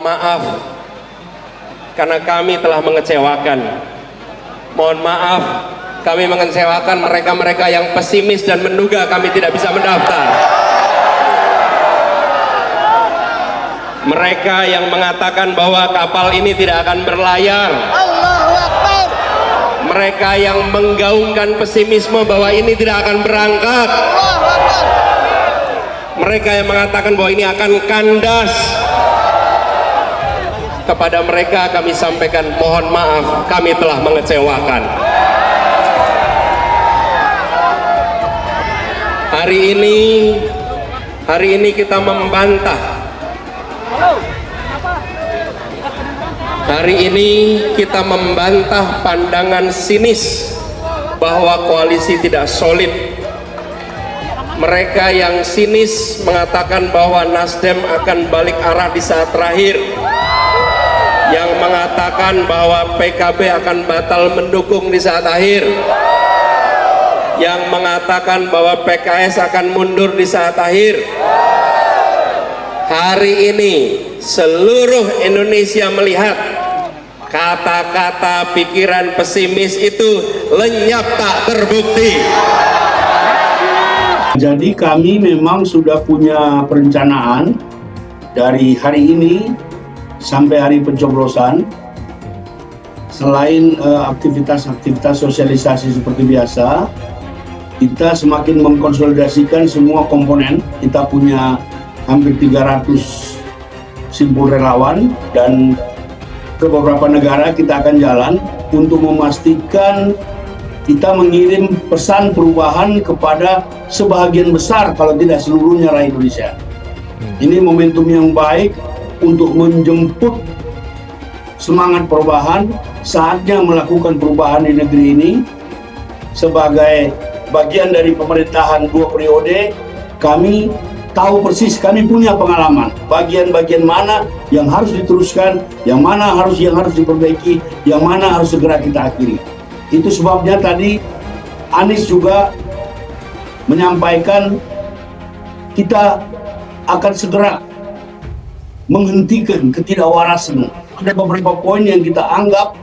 Maaf karena kami telah mengecewakan. Mohon maaf kami mengecewakan mereka-mereka yang pesimis dan menduga kami tidak bisa mendaftar. Mereka yang mengatakan bahwa kapal ini tidak akan berlayar. Allahu Akbar. Mereka yang menggaungkan pesimisme bahwa ini tidak akan berangkat. Allahu Akbar. Mereka yang mengatakan bahwa ini akan kandas. Kepada mereka kami sampaikan mohon maaf, kami telah mengecewakan. Hari ini kita membantah. Hari ini kita membantah pandangan sinis bahwa koalisi tidak solid. Mereka yang sinis mengatakan bahwa Nasdem akan balik arah di saat terakhir, yang mengatakan bahwa PKB akan batal mendukung di saat akhir, yang mengatakan bahwa PKS akan mundur di saat akhir. Hari ini seluruh Indonesia melihat kata-kata pikiran pesimis itu lenyap tak terbukti. Jadi kami memang sudah punya perencanaan dari hari ini sampai hari pencoblosan. Selain aktivitas-aktivitas sosialisasi seperti biasa, kita semakin mengkonsolidasikan semua komponen. Kita punya hampir 300 simpul relawan dan ke beberapa negara kita akan jalan untuk memastikan kita mengirim pesan perubahan kepada sebagian besar, kalau tidak seluruhnya, rakyat Indonesia. Ini momentum yang baik untuk menjemput semangat perubahan. Saatnya melakukan perubahan di negeri ini. Sebagai bagian dari pemerintahan 2 periode, kami tahu persis, kami punya pengalaman bagian-bagian mana yang harus diteruskan, yang mana yang harus diperbaiki, yang mana harus segera kita akhiri. Itu sebabnya tadi Anies juga menyampaikan kita akan segera menghentikan ketidakwarasan. Ada beberapa poin yang kita anggap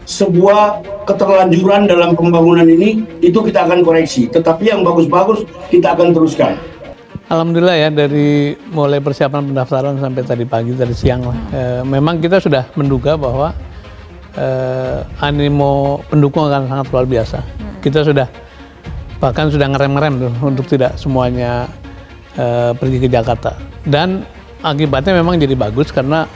sebuah keterlanjuran dalam pembangunan ini, itu kita akan koreksi. Tetapi yang bagus-bagus kita akan teruskan. Alhamdulillah ya, dari mulai persiapan pendaftaran sampai tadi pagi, tadi siang lah. Memang kita sudah menduga bahwa animo pendukung akan sangat luar biasa. Kita bahkan sudah ngerem-ngerem tuh untuk tidak semuanya pergi ke Jakarta. Dan akibatnya memang jadi bagus karena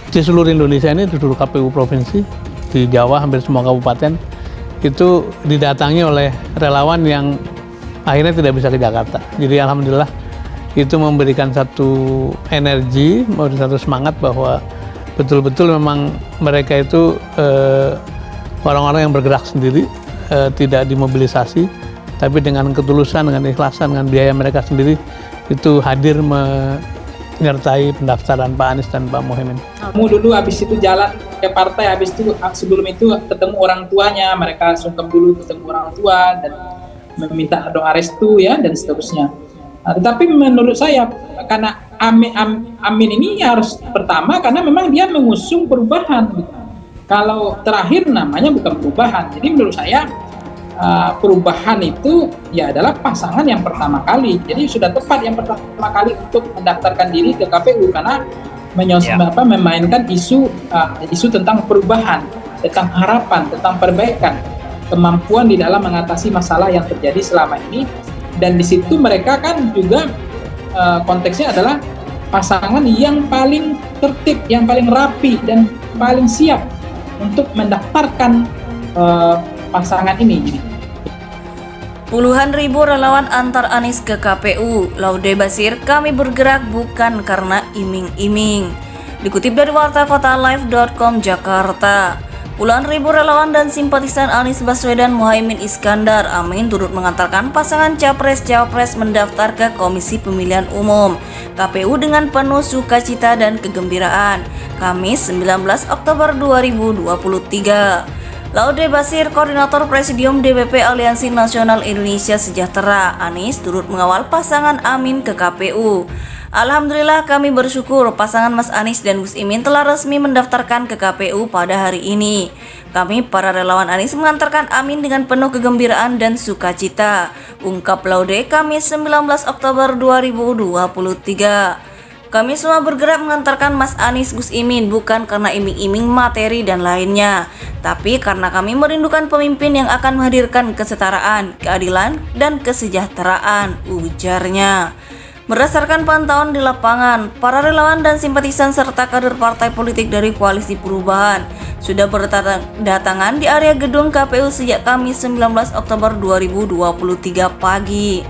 di seluruh Indonesia ini, di seluruh KPU provinsi, di Jawa hampir semua kabupaten itu didatangi oleh relawan yang akhirnya tidak bisa ke Jakarta. Jadi alhamdulillah itu memberikan satu energi, memberikan satu semangat bahwa betul-betul memang mereka itu orang-orang yang bergerak sendiri, tidak dimobilisasi, tapi dengan ketulusan, dengan ikhlasan, dengan biaya mereka sendiri itu hadir menyertai pendaftaran Pak Anies dan Pak Muhaimin. Kamu dulu habis itu jalan ke partai, habis itu sebelum itu ketemu orang tuanya, mereka sungkem dulu ketemu orang tua dan meminta doa restu ya dan seterusnya. Nah, tetapi menurut saya karena Amin ini harus pertama karena memang dia mengusung perubahan. Kalau terakhir namanya bukan perubahan. Jadi menurut saya perubahan itu ya adalah pasangan yang pertama kali. Jadi sudah tepat yang pertama kali untuk mendaftarkan diri ke KPU karena memainkan isu tentang perubahan, tentang harapan, tentang perbaikan, kemampuan di dalam mengatasi masalah yang terjadi selama ini. Dan di situ mereka kan juga konteksnya adalah pasangan yang paling tertib, yang paling rapi dan paling siap untuk mendaftarkan pasangan ini. Puluhan ribu relawan antar Anies ke KPU. Laude Basir, kami bergerak bukan karena iming-iming. Dikutip dari wartakotalive.com Jakarta. Puluhan ribu relawan dan simpatisan Anies Baswedan Muhaimin Iskandar Amin turut mengantarkan pasangan Capres-Cawapres mendaftar ke Komisi Pemilihan Umum KPU dengan penuh sukacita dan kegembiraan Kamis 19 Oktober 2023. Laude Basir, Koordinator Presidium DPP Aliansi Nasional Indonesia Sejahtera, Anies turut mengawal pasangan Amin ke KPU. Alhamdulillah kami bersyukur pasangan Mas Anies dan Gus Imin telah resmi mendaftarkan ke KPU pada hari ini. Kami para relawan Anies mengantarkan Amin dengan penuh kegembiraan dan sukacita, ungkap Laude Kamis 19 Oktober 2023. Kami semua bergerak mengantarkan Mas Anies Gus Imin bukan karena iming-iming materi dan lainnya, tapi karena kami merindukan pemimpin yang akan menghadirkan kesetaraan, keadilan, dan kesejahteraan, ujarnya. Berdasarkan pantauan di lapangan, para relawan dan simpatisan serta kader partai politik dari Koalisi Perubahan sudah berdatangan di area gedung KPU sejak Kamis 19 Oktober 2023 pagi.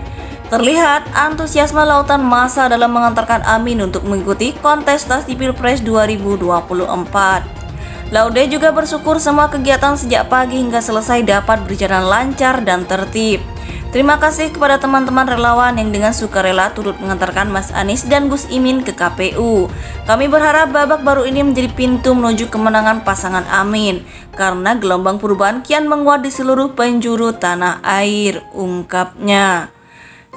Terlihat antusiasme lautan massa dalam mengantarkan Amin untuk mengikuti kontestasi Pilpres 2024. Laude juga bersyukur semua kegiatan sejak pagi hingga selesai dapat berjalan lancar dan tertib. Terima kasih kepada teman-teman relawan yang dengan sukarela turut mengantarkan Mas Anies dan Gus Imin ke KPU. Kami berharap babak baru ini menjadi pintu menuju kemenangan pasangan Amin, karena gelombang perubahan kian menguat di seluruh penjuru tanah air, ungkapnya.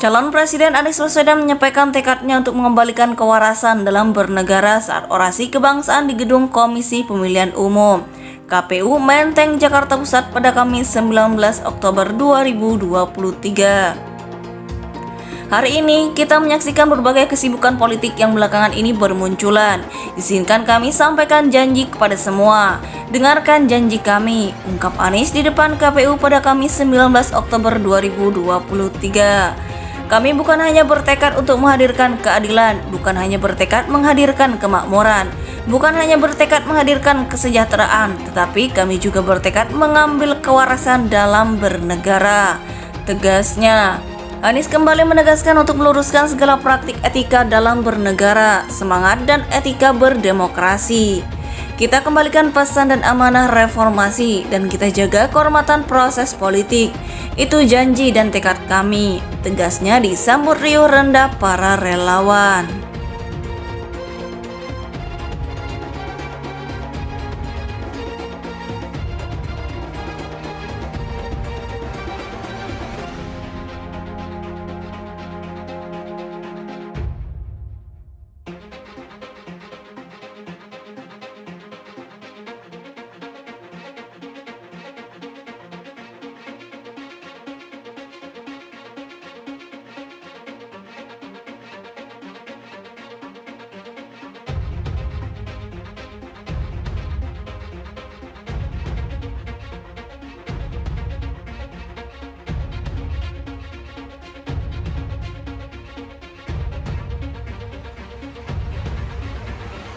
Calon Presiden Anies Baswedan menyampaikan tekadnya untuk mengembalikan kewarasan dalam bernegara saat orasi kebangsaan di gedung Komisi Pemilihan Umum KPU Menteng, Jakarta Pusat pada Kamis 19 Oktober 2023. Hari ini kita menyaksikan berbagai kesibukan politik yang belakangan ini bermunculan. Izinkan kami sampaikan janji kepada semua. Dengarkan janji kami, ungkap Anies di depan KPU pada Kamis 19 Oktober 2023. Kami bukan hanya bertekad untuk menghadirkan keadilan, bukan hanya bertekad menghadirkan kemakmuran, bukan hanya bertekad menghadirkan kesejahteraan, tetapi kami juga bertekad mengambil kewarasan dalam bernegara, tegasnya. Anies kembali menegaskan untuk meluruskan segala praktik etika dalam bernegara, semangat dan etika berdemokrasi. Kita kembalikan pesan dan amanah reformasi dan kita jaga kehormatan proses politik. Itu janji dan tekad kami, tegasnya disambut riuh rendah para relawan.